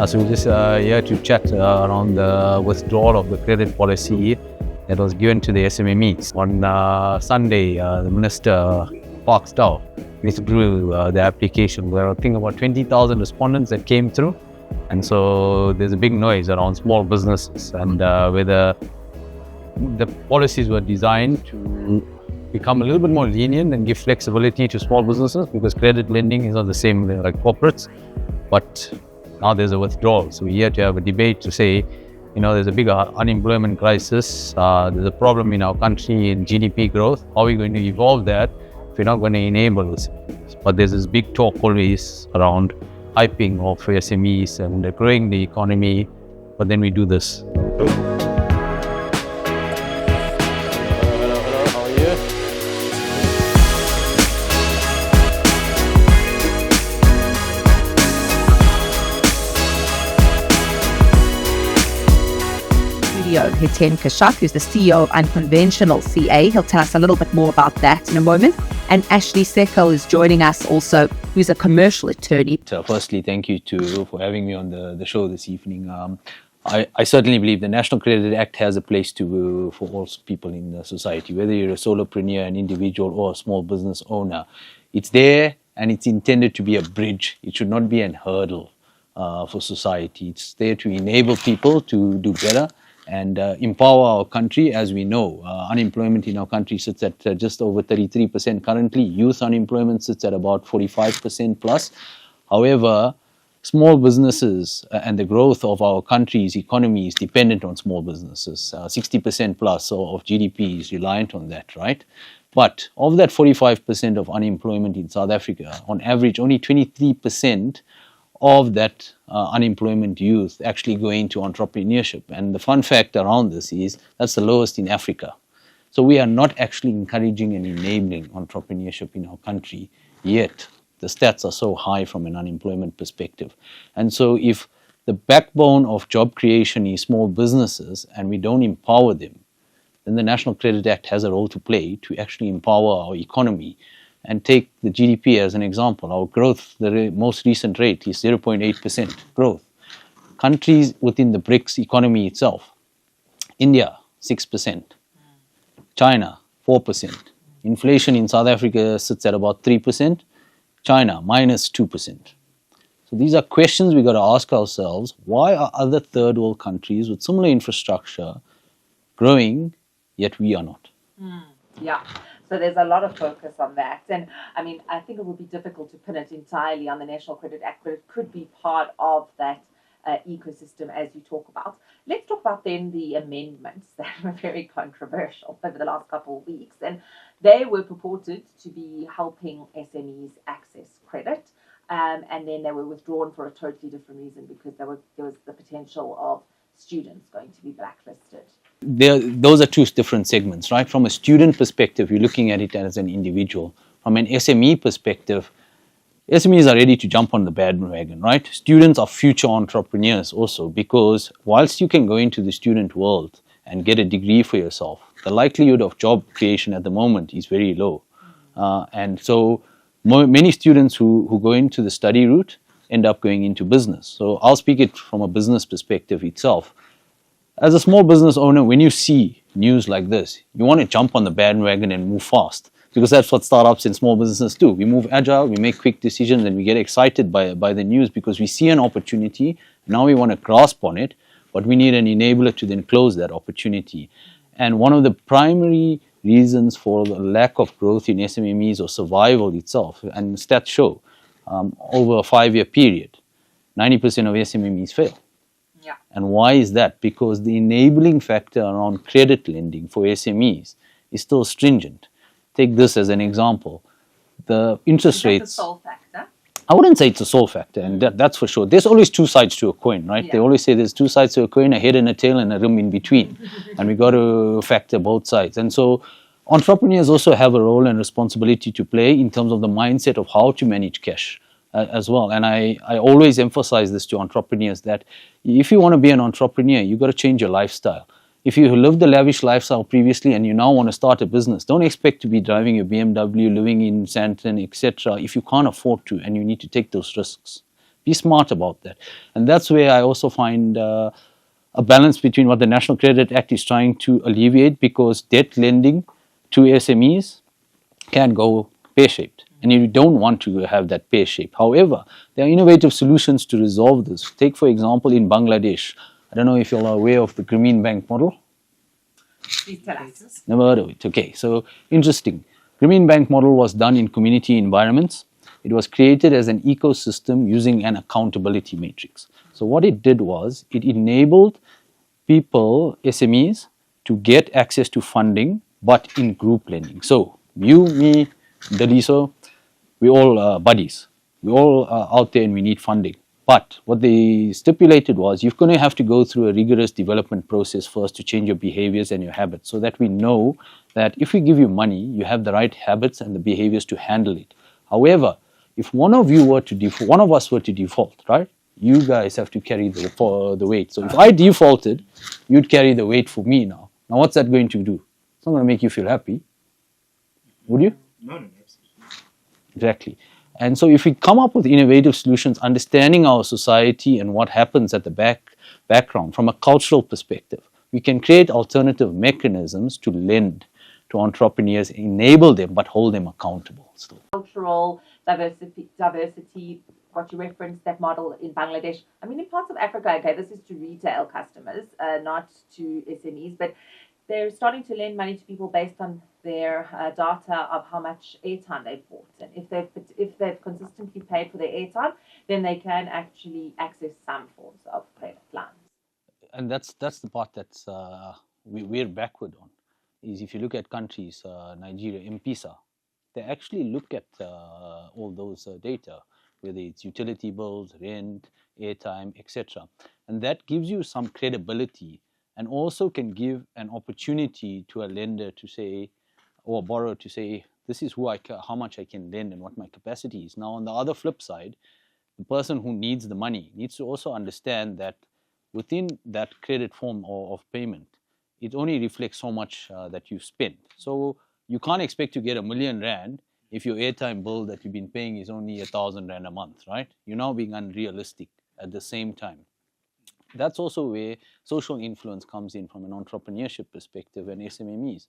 So we're just here to chat around the withdrawal of the credit policy that was given to the SMMEs. On Sunday, the Minister Park Stow withdrew the application. There were, I think, about 20,000 respondents that came through. And so there's a big noise around small businesses and whether the policies were designed to become a little bit more lenient and give flexibility to small businesses, because credit lending is not the same like corporates. But now there's a withdrawal. So we're here to have a debate to say, there's a big unemployment crisis. There's a problem in our country in GDP growth. How are we going to evolve that if we're not going to enable this? But there's this big talk always around hyping of SMEs and growing the economy, but then we do this. Hiten Keshave, who's the CEO of Unconventional CA. He'll tell us a little bit more about that in a moment. And Ashley Sekel is joining us also, who's a commercial attorney. So firstly, thank you for having me on the show this evening. I certainly believe the National Credit Act has a place for all people in the society, whether you're a solopreneur, an individual, or a small business owner. It's there and it's intended to be a bridge. It should not be a hurdle for society. It's there to enable people to do better and empower our country. As we know, unemployment in our country sits at just over 33% currently. Youth unemployment sits at about 45% plus. However, small businesses and the growth of our country's economy is dependent on small businesses. 60% plus of GDP is reliant on that, right? But of that 45% of unemployment in South Africa, on average, only 23% of that unemployment youth actually go into entrepreneurship. And the fun fact around this is that's the lowest in Africa. So we are not actually encouraging and enabling entrepreneurship in our country yet. The stats are so high from an unemployment perspective. And so if the backbone of job creation is small businesses and we don't empower them, then the National Credit Act has a role to play to actually empower our economy. And take the GDP as an example. Our growth, the most recent rate is 0.8% growth. Countries within the BRICS economy itself, India, 6%, China, 4%. Inflation in South Africa sits at about 3%, China, minus 2%. So these are questions we got to ask ourselves. Why are other third world countries with similar infrastructure growing, yet we are not? Yeah. So there's a lot of focus on that. And I mean, I think it would be difficult to pin it entirely on the National Credit Act, but it could be part of that ecosystem as you talk about. Let's talk about then the amendments that were very controversial over the last couple of weeks. And they were purported to be helping SMEs access credit. And then they were withdrawn for a totally different reason, because there was the potential of students going to be blacklisted. Those are two different segments, right? From a student perspective, you're looking at it as an individual. From an SME perspective, SMEs are ready to jump on the bandwagon, right? Students are future entrepreneurs also, because whilst you can go into the student world and get a degree for yourself, the likelihood of job creation at the moment is very low. And so many students who go into the study route end up going into business. So I'll speak it from a business perspective itself. As a small business owner, when you see news like this, you want to jump on the bandwagon and move fast, because that's what startups and small businesses do. We move agile, we make quick decisions, and we get excited by the news because we see an opportunity. Now we want to grasp on it, but we need an enabler to then close that opportunity. And one of the primary reasons for the lack of growth in SMMEs or survival itself, and stats show, over a 5-year period, 90% of SMMEs fail. Yeah. And why is that? Because the enabling factor around credit lending for SMEs is still stringent. Take this as an example. The interest rates... It's a sole factor? I wouldn't say it's a sole factor, and that's for sure. There's always two sides to a coin, right? Yeah. They always say there's two sides to a coin, a head and a tail and a rim in between. And we got to factor both sides. And so entrepreneurs also have a role and responsibility to play in terms of the mindset of how to manage cash. As well. And I always emphasize this to entrepreneurs, that if you want to be an entrepreneur, you got to change your lifestyle. If you lived a lavish lifestyle previously and you now want to start a business, don't expect to be driving your BMW, living in Santon, etc. if you can't afford to and you need to take those risks. Be smart about that. And that's where I also find a balance between what the National Credit Act is trying to alleviate, because debt lending to SMEs can go pear-shaped, and you don't want to have that pear-shape. However, there are innovative solutions to resolve this. Take, for example, in Bangladesh, I don't know if you're aware of the Grameen Bank model. Please tell us. Never heard of it. Okay, so interesting. Grameen Bank model was done in community environments. It was created as an ecosystem using an accountability matrix. So what it did was it enabled people, SMEs, to get access to funding, but in group lending. So you, me, Daliso, we all buddies. We all out there and we need funding. But what they stipulated was you're going to have to go through a rigorous development process first to change your behaviors and your habits, so that we know that if we give you money, you have the right habits and the behaviors to handle it. However, if one of us were to default, right? You guys have to carry the weight. So if I defaulted, you'd carry the weight for me now. Now what's that going to do? It's not going to make you feel happy. Would you? No, absolutely. Exactly. And so if we come up with innovative solutions, understanding our society and what happens at the background from a cultural perspective, we can create alternative mechanisms to lend to entrepreneurs, enable them, but hold them accountable still. Cultural diversity, what you referenced, that model in Bangladesh. I mean, in parts of Africa, okay, this is to retail customers, not to SMEs, but they're starting to lend money to people based on their data of how much airtime they've bought. And if they've consistently paid for their airtime, then they can actually access some forms of credit lines. And that's the part that's we're backward on. Is if you look at countries, Nigeria, M-Pesa, they actually look at all those data, whether it's utility bills, rent, airtime, etc. And that gives you some credibility, and also can give an opportunity to a lender to say, or a borrower to say, this is how much I can lend and what my capacity is. Now, on the other flip side, the person who needs the money needs to also understand that within that credit form of payment, it only reflects so much that you spend. So you can't expect to get R1,000,000 if your airtime bill that you've been paying is only R1,000 a month, right? You're now being unrealistic at the same time. That's also where social influence comes in from an entrepreneurship perspective and SMMEs.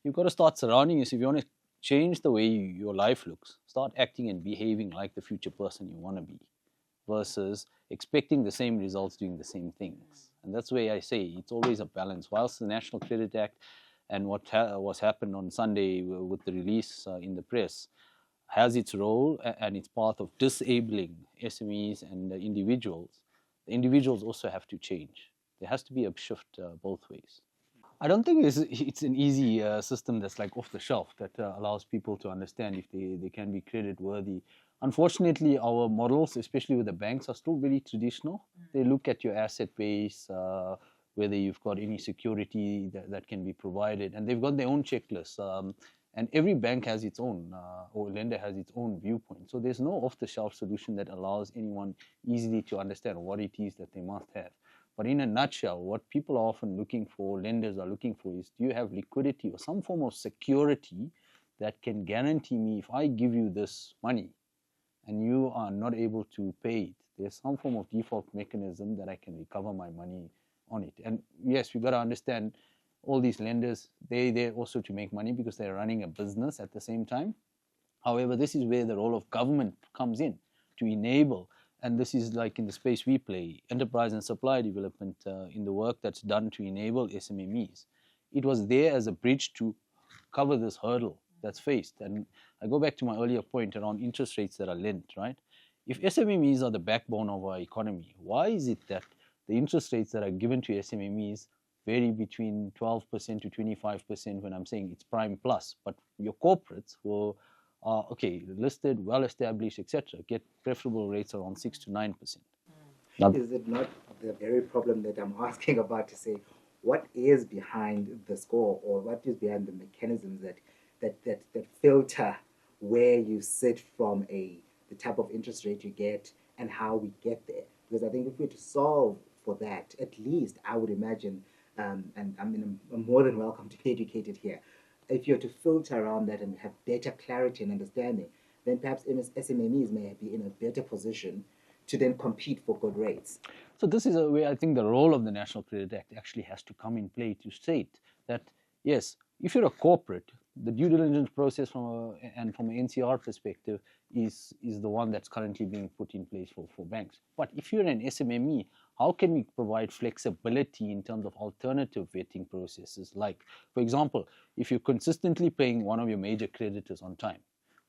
You've got to start surrounding yourself. If you want to change the way your life looks, start acting and behaving like the future person you want to be, versus expecting the same results doing the same things. And that's where I say it's always a balance. Whilst the National Credit Act and what was happened on Sunday with the release in the press has its role and its path of disabling SMEs and individuals, the individuals also have to change. There has to be a shift both ways. I don't think it's an easy system that's like off the shelf that allows people to understand if they can be credit worthy. Unfortunately, our models, especially with the banks, are still very traditional. They look at your asset base, whether you've got any security that can be provided, and they've got their own checklists. And every bank has its own, or lender has its own viewpoint. So there's no off-the-shelf solution that allows anyone easily to understand what it is that they must have. But in a nutshell, what people are often looking for, lenders are looking for, is do you have liquidity or some form of security that can guarantee me if I give you this money and you are not able to pay it, there's some form of default mechanism that I can recover my money on it. And yes, we've got to understand all these lenders, they're also to make money because they're running a business at the same time. However, this is where the role of government comes in to enable, and this is like in the space we play, enterprise and supply development, in the work that's done to enable SMMEs. It was there as a bridge to cover this hurdle that's faced. And I go back to my earlier point around interest rates that are lent, right? If SMMEs are the backbone of our economy, why is it that the interest rates that are given to SMMEs vary between 12% to 25% when I'm saying it's prime plus, but your corporates will listed, well established, etc., get preferable rates around 6 to 9%. Is it not the very problem that I'm asking about, to say what is behind the score, or what is behind the mechanisms that filter where you sit from the type of interest rate you get and how we get there? Because I think if we were to solve for that, at least I would imagine, and I mean, I'm more than welcome to be educated here. If you're to filter around that and have better clarity and understanding, then perhaps SMMEs may be in a better position to then compete for good rates. So this is a way I think the role of the National Credit Act actually has to come in play to state that, yes, if you're a corporate, the due diligence process from an NCR perspective is the one that's currently being put in place for banks. But if you're an SMME, how can we provide flexibility in terms of alternative vetting processes? Like, for example, if you're consistently paying one of your major creditors on time,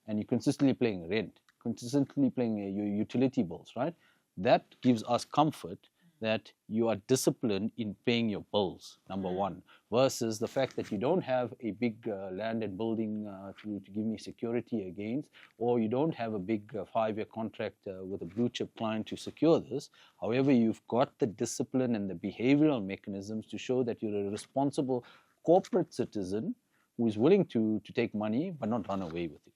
and you're consistently paying rent, consistently paying your utility bills, right? That gives us comfort that you are disciplined in paying your bills, number one, versus the fact that you don't have a big land and building to give me security against, or you don't have a big 5-year contract with a blue chip client to secure this. However, you've got the discipline and the behavioral mechanisms to show that you're a responsible corporate citizen who is willing to take money but not run away with it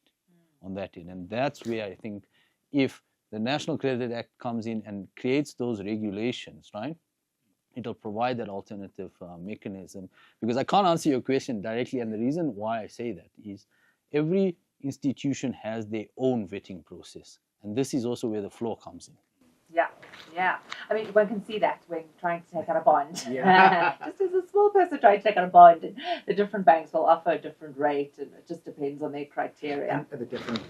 on that end. And that's where I think if the National Credit Act comes in and creates those regulations, right, it'll provide that alternative mechanism. Because I can't answer your question directly, and the reason why I say that is every institution has their own vetting process, and this is also where the flaw comes in. Yeah. I mean, one can see that when trying to take out a bond. Yeah. Just as a small person trying to take out a bond, and the different banks will offer a different rate, and it just depends on their criteria. And the different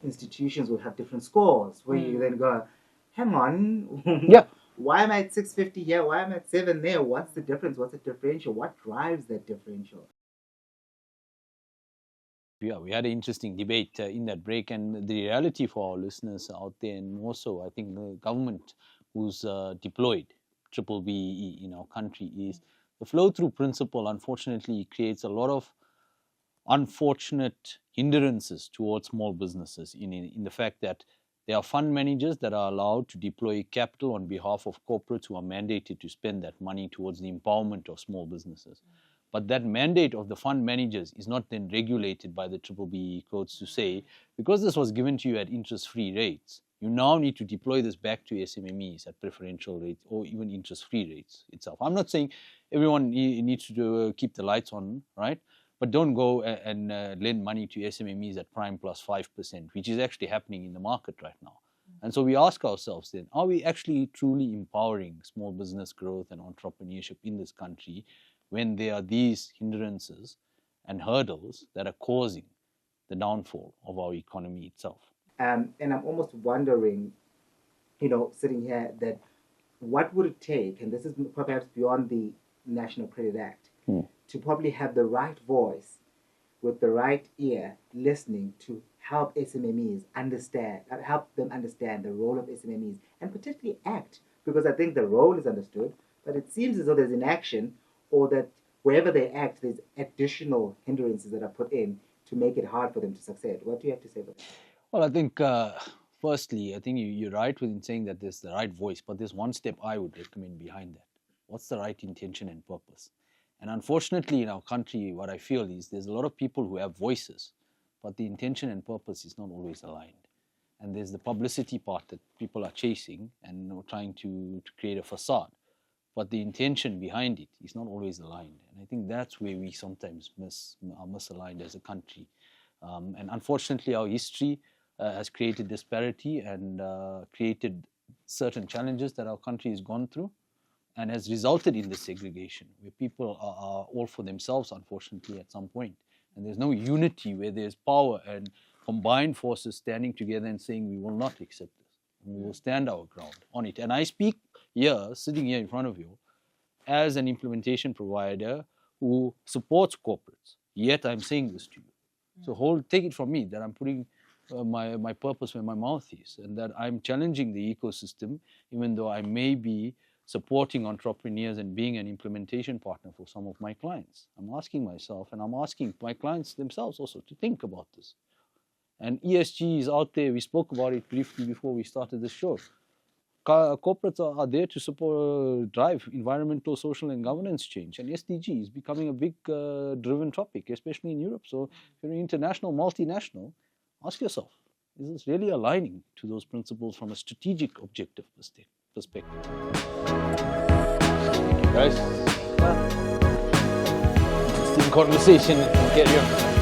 institutions will have different scores, where you then go, hang on, Yeah. Why am I at 650 here? Why am I at 7 there? What's the difference? What's the differential? What drives that differential? Yeah, we had an interesting debate in that break, and the reality for our listeners out there, and more so, I think the government who's deployed BBBE in our country, is the flow-through principle. Unfortunately, creates a lot of unfortunate hindrances towards small businesses in the fact that there are fund managers that are allowed to deploy capital on behalf of corporates who are mandated to spend that money towards the empowerment of small businesses. But that mandate of the fund managers is not then regulated by the BBBE codes to say, because this was given to you at interest-free rates, you now need to deploy this back to SMMEs at preferential rates or even interest-free rates itself. I'm not saying everyone needs to keep the lights on, right? But don't go and lend money to SMMEs at prime plus 5%, which is actually happening in the market right now. And so we ask ourselves then, are we actually truly empowering small business growth and entrepreneurship in this country when there are these hindrances and hurdles that are causing the downfall of our economy itself? And I'm almost wondering, sitting here, that what would it take, and this is perhaps beyond the National Credit Act, to probably have the right voice with the right ear listening to help SMMEs help them understand the role of SMMEs and particularly act, because I think the role is understood, but it seems as though there's inaction, or that wherever they act, there's additional hindrances that are put in to make it hard for them to succeed. What do you have to say about that? Well, I think, firstly, I think you're right in saying that there's the right voice, but there's one step I would recommend behind that. What's the right intention and purpose? And unfortunately, in our country, what I feel is there's a lot of people who have voices, but the intention and purpose is not always aligned. And there's the publicity part that people are chasing and trying to create a facade. But the intention behind it is not always aligned. And I think that's where we sometimes are misaligned as a country. And unfortunately, our history has created disparity and created certain challenges that our country has gone through, and has resulted in this segregation where people are all for themselves, unfortunately, at some point. And there's no unity where there's power and combined forces standing together and saying, we will not accept this. And we will stand our ground on it. And I speak here, sitting here in front of you, as an implementation provider who supports corporates. Yet I'm saying this to you. So take it from me that I'm putting my purpose where my mouth is, and that I'm challenging the ecosystem, even though I may be supporting entrepreneurs and being an implementation partner for some of my clients. I'm asking myself, and I'm asking my clients themselves also to think about this. And ESG is out there. We spoke about it briefly before we started the show. Corporates are there to support, drive environmental, social, and governance change. And SDG is becoming a big driven topic, especially in Europe. So if you're international, multinational, ask yourself, is this really aligning to those principles from a strategic objective perspective? Thank you, guys. Interesting conversation. Carry on.